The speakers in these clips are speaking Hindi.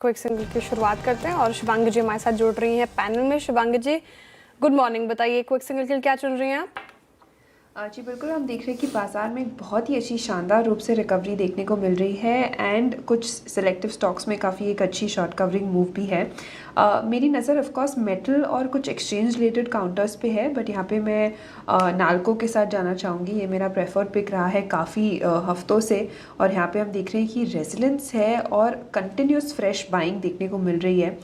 क्विक सिंगल की शुरुआत करते हैं और शिवांगी जी हमारे साथ जुड़ रही हैं पैनल में। शिवांगी जी गुड मॉर्निंग, बताइए क्विक सिंगल के लिए क्या चुन रही हैं आप? जी बिल्कुल, हम देख रहे हैं कि बाज़ार में एक बहुत ही अच्छी शानदार रूप से रिकवरी देखने को मिल रही है एंड कुछ सिलेक्टिव स्टॉक्स में काफ़ी एक अच्छी शॉर्ट कवरिंग मूव भी है। मेरी नज़र ऑफ कोर्स मेटल और कुछ एक्सचेंज रिलेटेड काउंटर्स पे है, बट यहाँ पे मैं नाल्को के साथ जाना चाहूँगी। ये मेरा प्रेफर्ड पिक रहा है काफ़ी हफ्तों से और यहाँ पे हम देख रहे हैं कि रेजिलेंस है और कंटिन्यूस फ्रेश बाइंग देखने को मिल रही है।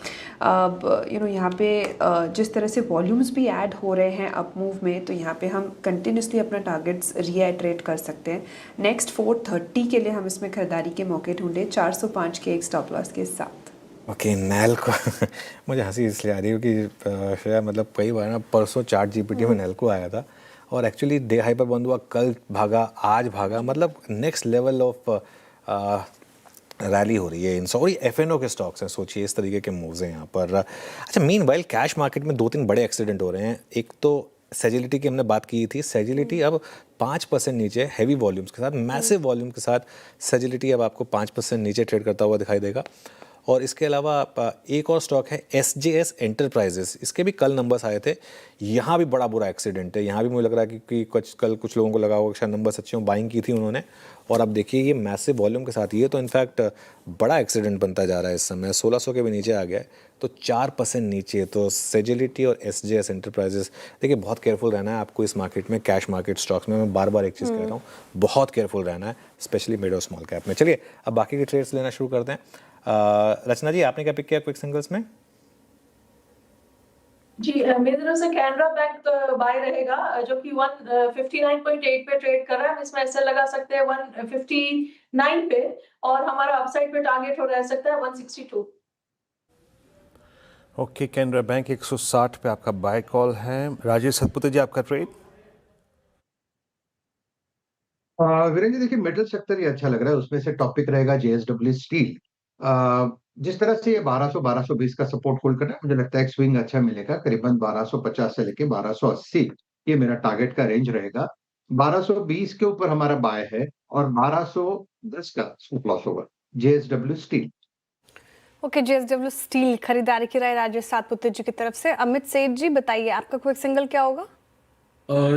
यहाँ पे जिस तरह से वॉल्यूम्स भी ऐड हो रहे हैं अप मूव में, तो यहाँ पे हम कंटिन्यूसली अपना टारगेट्स रीआइटरेट कर सकते हैं। नेक्स्ट 430 के लिए हम इसमें खरीदारी के मौके ढूंढे 405 के एक स्टॉप लॉस के साथ। ओके नैल्को मुझे हंसी इसलिए आ रही है कि शायद मतलब कई बार ना परसों चार्ट जीपीटी में नैल्को आया था और एक्चुअली डे हाई पर बंद हुआ, कल भागा, आज भागा, मतलब नेक्स्ट लेवल ऑफ रैली हो रही है इन सॉरी एफएनओ के स्टॉक्स हैं। सोचिए इस तरीके के मूव्स हैं यहाँ पर। अच्छा, मीनवाइल कैश मार्केट में 2-3 बड़े एक्सीडेंट हो रहे हैं। एक तो सेजिलिटी की हमने बात की थी, सेजिलिटी अब 5% नीचे हैवी वॉल्यूम्स के साथ, मैसिव वॉल्यूम के साथ सेजिलिटी अब आपको 5% नीचे ट्रेड करता हुआ दिखाई देगा। और इसके अलावा एक और स्टॉक है एसजेएस एंटरप्राइजेस, इसके भी कल नंबर्स आए थे। यहाँ भी बड़ा बुरा एक्सीडेंट है। यहाँ भी मुझे लग रहा है कि कुछ लोगों को लगा होगा शायद नंबर्स अच्छे हों, बाइंग की थी उन्होंने, और अब देखिए ये मैसिव वॉल्यूम के साथ ये तो इनफैक्ट बड़ा एक्सीडेंट बनता जा रहा है। इस समय 1600 के भी नीचे आ गया है, तो 4% नीचे। तो सेजिलिटी और एसजेएस एंटरप्राइजेस, देखिए बहुत केयरफुल रहना है आपको इस मार्केट में, कैश मार्केट स्टॉक्स में। मैं बार बार एक चीज़ कह रहा हूँ, बहुत केयरफुल रहना है, स्पेशली मिड और स्मॉल कैप में। चलिए अब बाकी के ट्रेड्स लेना शुरू करते हैं। रचना जी, आपने क्या पिक किया क्विक सिंगल्स में? जी मेरी तरफ से कैनरा बैंक बाय रहेगा, जो कि 159.8 पे ट्रेड कर रहा है। हम इसमें ऐसे लगा सकते हैं 159 पे, और हमारा अपसाइड पे टारगेट हो रह सकता है 162। ओके, कैनरा बैंक 160 पे आपका बाय कॉल है। राजेश सतपुते जी, आपका ट्रेड? वीरेंद्र जी, देखिए मेटल सेक्टर ही अच्छा लग रहा है। उसमें से टॉपिक रहेगा जेएसडब्ल्यू स्टील। जिस तरह से ये 1200-1220 का सपोर्ट होल्ड कर रहा है, मुझे लगता है एक स्विंग अच्छा मिलेगा करीबन 1250 से लेके 1280। ये मेरा टारगेट का रेंज रहेगा। 1220 के ऊपर हमारा बाय है और 1210 का स्टॉप लॉस होगा JSW steel. Okay, JSW steel खरीदारी की राय राजेश सातपुते जी की तरफ से। अमित सेठ जी बताइए आपका क्विक सिंगल क्या होगा?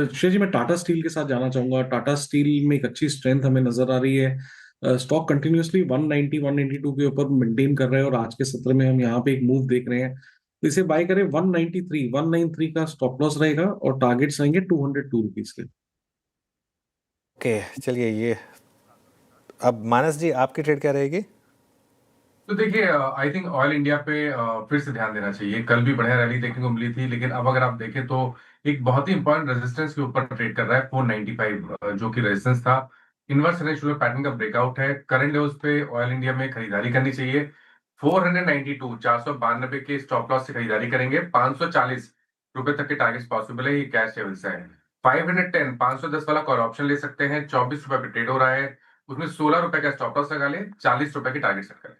श्रेय जी, मैं टाटा स्टील के साथ जाना चाहूंगा। टाटा स्टील में एक अच्छी स्ट्रेंथ हमें नजर आ रही है। स्टॉक कंटिन्यूअसली 190 192 के ऊपर मेंटेन कर रहे हैं और आज के सत्र में हम यहाँ पे एक मूव देख रहे हैं, तो इसे बाय करें। 193 का स्टॉप लॉस रहेगा और टारगेट्स रहेंगे 202 रुपीज के। ओके चलिए, ये अब मानस जी आपकी ट्रेड क्या रहेगी? तो देखिए, आई थिंक ऑयल इंडिया पे फिर से ध्यान देना चाहिए। कल भी बढ़िया रैली देखने को मिली थी, लेकिन अब अगर आप देखें तो एक बहुत ही इंपॉर्टेंट रेजिस्टेंस के ऊपर ट्रेड कर रहा है 495, जो कि रेजिस्टेंस था। इनवर्स रेशियो पैटर्न का ब्रेकआउट है। करंट लेवल्स पे ऑयल इंडिया में खरीदारी करनी चाहिए। 492 492 के स्टॉप लॉस से खरीदारी करेंगे। 540 रुपए तक के टारगेट पॉसिबल है। ये कैश लेवल्स है। 510 510 वाला कॉल ऑप्शन ले सकते हैं। 24 रुपए पे ट्रेड हो रहा है, उसमें 16 रुपए का स्टॉप लॉस लगा लें। 40 रुपए की टारगेट सेट करें।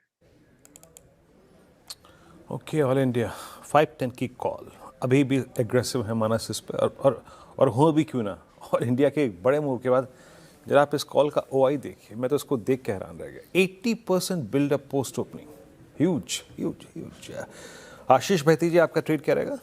ओके, ऑल इंडिया 510 की कॉल अभी भी एग्रेसिव है मानस इस पे, और हो भी क्यों ना। और इंडिया के एक बड़े मूव के बाद जरा आप इस कॉल का ओआई देखिए, मैं तो इसको देख के हैरान रह गया। 80% build up post opening, huge huge huge. Ashish Bhaiti ji, आपका ट्रेड क्या रहेगा?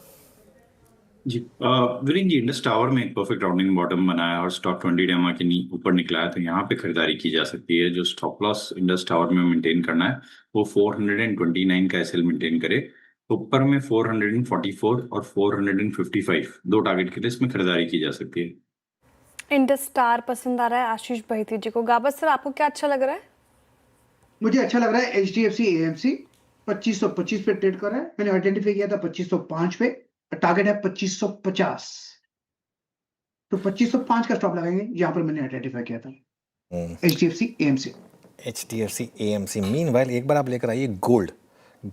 जी वीरेंद्र जी, इंडस टावर में एक परफेक्ट राउंडिंग बॉटम बनाया और स्टॉक 20 डेमा के ऊपर निकला है, तो यहाँ पे खरीदारी की जा सकती है। जो स्टॉप लॉस इंडस टावर में मेंटेन करना है वो 429 का एसएल मेंटेन करे। ऊपर में 444 और 455 दो टारगेट के लिए इसमें खरीदारी की जा सकती है। इंडस स्टार पसंद आ रहा है आशीष भैती जी को। गाबत सर आपको क्या अच्छा लग रहा है? मुझे अच्छा लग रहा है एचडीएफसी एएमसी 2525 पे ट्रेड कर रहा है। मैंने आइडेंटिफाई किया था 2505 पे, टारगेट है 2550, तो 2505 का स्टॉप लगाएंगे जहां पर मैंने आइडेंटिफाई किया था HDFC AMC. HDFC AMC. Meanwhile एक बार आप लेकर आइए गोल्ड,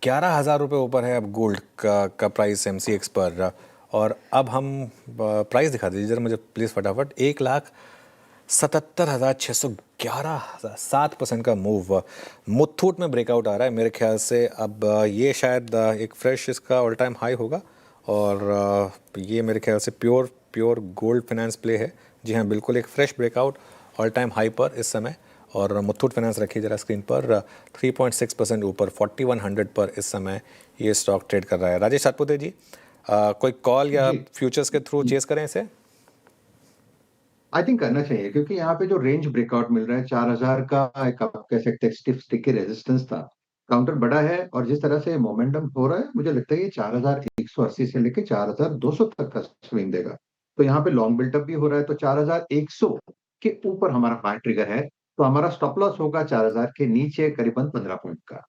11,000 रुपये ऊपर है अब गोल्ड का प्राइस एमसीएक्स पर। और अब हम प्राइस दिखा दीजिए जरा मुझे प्लीज़ फटाफट। 1,77,611, 7% का मूव। मुथूट में ब्रेकआउट आ रहा है मेरे ख्याल से। अब ये शायद एक फ्रेश इसका ऑल टाइम हाई होगा, और ये मेरे ख्याल से प्योर गोल्ड फाइनेंस प्ले है। जी हाँ, बिल्कुल एक fresh breakout all time high पर इस समय। और मुथूट फाइनेंस रखिए जरा स्क्रीन पर 3.6% ऊपर 4100 पर इस समय ये स्टॉक ट्रेड कर रहा है। राजेश सातपुते जी, कोई कॉल या जी। फ्यूचर्स के थ्रू चेस करें इसे? आई थिंक करना चाहिए क्योंकि यहाँ पे जो रेंज ब्रेकआउट मिल रहा है 4000 का, एक आप कह सकते हैं स्टिफ स्टिकी रेजिस्टेंस था, काउंटर बड़ा है और जिस तरह से मोमेंटम हो रहा है मुझे लगता है ये 4180 से लेके 4200 तक का स्विंग देगा। तो यहाँ पे लॉन्ग बिल्टअप भी हो रहा है, तो 4100 के ऊपर हमारा बाय ट्रिगर है, तो हमारा स्टॉप लॉस होगा 4000 के नीचे करीबन 15 पॉइंट का।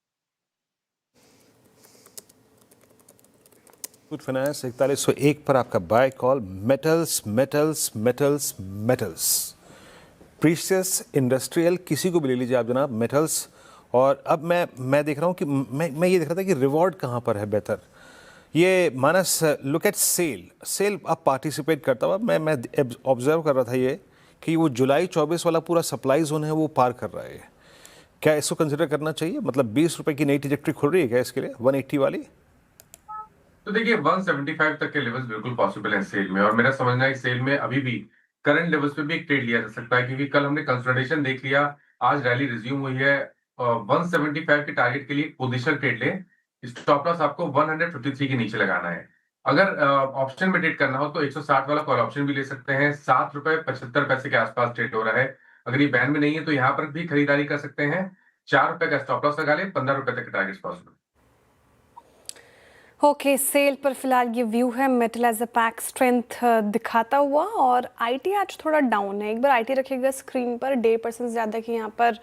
मुथूट फाइनेंस 4101 पर आपका buy call. Metals metals metals metals, precious industrial, किसी को भी ले लीजिए आप जनाब, मेटल्स। और अब मैं देख रहा हूँ कि मैं ये देख रहा था कि रिवॉर्ड कहाँ पर है बेहतर। ये मानस, लुक एट सेल आप पार्टिसिपेट करता हुआ मैं ऑब्जर्व कर रहा था ये कि वो जुलाई 24 वाला पूरा सप्लाई जोन है वो पार कर रहा है। क्या इसको कंसिडर करना चाहिए? मतलब 20 रुपए की नई ट्रैजेक्टरी खुल रही है क्या इसके लिए 180 वाली? तो देखिए 175 तक के लेवल्स बिल्कुल पॉसिबल है सेल में, और मेरा समझना है सेल में अभी भी करंट लेवल्स पे भी एक ट्रेड लिया जा सकता है, क्योंकि कल हमने कंसोलिडेशन देख लिया, आज रैली रिज्यूम हुई है। 175 के टारगेट के लिए पोजीशन ट्रेड ले, स्टॉप लॉस आपको 153 के नीचे लगाना है। अगर ऑप्शन में ट्रेड करना हो तो 160 वाला कॉल ऑप्शन भी ले सकते हैं, ₹7.75 के आसपास ट्रेड हो रहा है। अगर ये बैन में नहीं है तो यहाँ पर भी खरीदारी कर सकते हैं। ₹4 का स्टॉप लॉस लगा ले, ₹15 तक के टारगेट पॉसिबल। ओके, सेल पर फिलहाल ये व्यू है metal as a pack strength दिखाता हुआ, और आईटी आज थोड़ा डाउन है। एक बार आईटी रखिएगा स्क्रीन पर, 1.5% ज़्यादा की यहाँ पर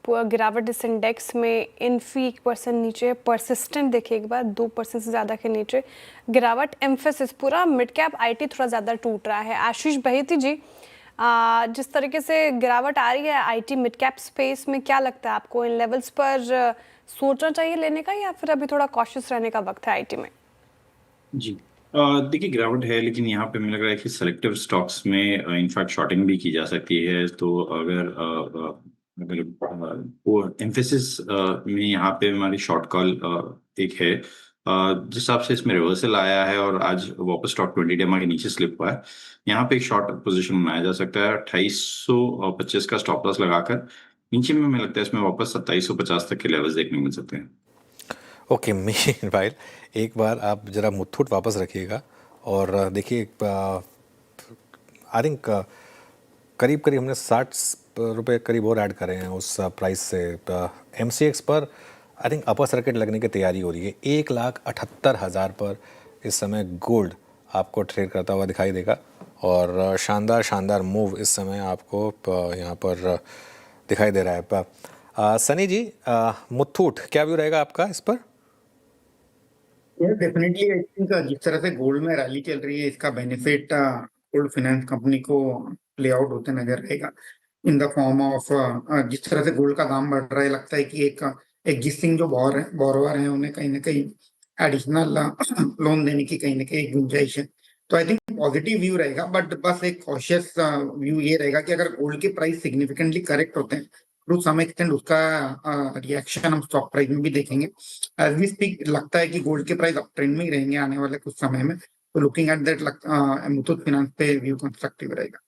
गिरावट इस इंडेक्स में। इन्फी 1% नीचे, परसिस्टेंट देखिए एक बार 2% से ज़्यादा के नीचे गिरावट। एम्फेसिस पूरा मिड कैप आईटी थोड़ा ज़्यादा टूट रहा है। आशीष बहेती जी, जिस तरीके से गिरावट आ रही है आईटी मिड कैप स्पेस में, क्या लगता है आपको इन लेवल्स पर सोचना चाहिए लेने का, या फिर अभी थोड़ा कॉशियस रहने का वक्त है आईटी में? जी, देखिए गिरावट है, लेकिन यहाँ पे मुझे लग रहा है कि सेलेक्टिव स्टॉक्स में इनफैक्ट शॉर्टिंग भी की जा सकती है। तो अगर वो एम्फेसिस में यहाँ पे हमारी शॉर्ट कॉल एक है, जिस हिसाब से इसमें रिवर्सल आया है और आज वापस स्टॉक 20 डेमा के नीचे स्लिप हुआ है, यहाँ पे एक शॉर्ट पोजीशन बनाया जा सकता है 2825 का स्टॉप लॉस लगाकर। नीचे में मुझे लगता है इसमें वापस 2750 तक के लेवल्स देखने को मिल सकते हैं। ओके, मीनवाइल एक बार आप जरा मुथूट वापस रखिएगा और देखिए, आई थिंक करीब करीब हमने 60 रुपये करीब और ऐड करे हैं उस प्राइस से। MCX पर आई थिंक अपर सर्किट लगने की तैयारी हो रही है। 1,78,000 पर इस समय गोल्ड आपको ट्रेड करता हुआ दिखाई देगा, और शानदार मूव इस समय आपको यहाँ पर दिखाई दे रहा है। सनी जी, मुथूट क्या व्यू रहेगा आपका इस पर? डेफिनेटली आई थिंक जिस तरह से गोल्ड में रैली चल रही है, इसका बेनिफिट गोल्ड फाइनेंस कंपनी को प्ले आउट होते नजर आएगा इन द फॉर्म ऑफ जिस तरह से गोल्ड का दाम बढ़ रहा है, लगता है कि एक एग्जिस्टिंग जो बोरोवर है उन्हें कहीं ना कहीं एडिशनल लोन देने की कहीं ना कहीं गुंजाइश है। तो आई थिंक पॉजिटिव व्यू रहेगा, बट बस एक कॉशियस व्यू ये रहेगा कि अगर गोल्ड के प्राइस सिग्निफिकेंटली करेक्ट होते हैं टू सम एक्सटेंट, उसका रिएक्शन हम स्टॉक प्राइस में भी देखेंगे। एज वी स्पीक लगता है कि गोल्ड के प्राइस अप ट्रेंड में ही रहेंगे आने वाले कुछ समय में। तो looking at that Muthoot finance पे व्यू कंस्ट्रक्टिव रहेगा।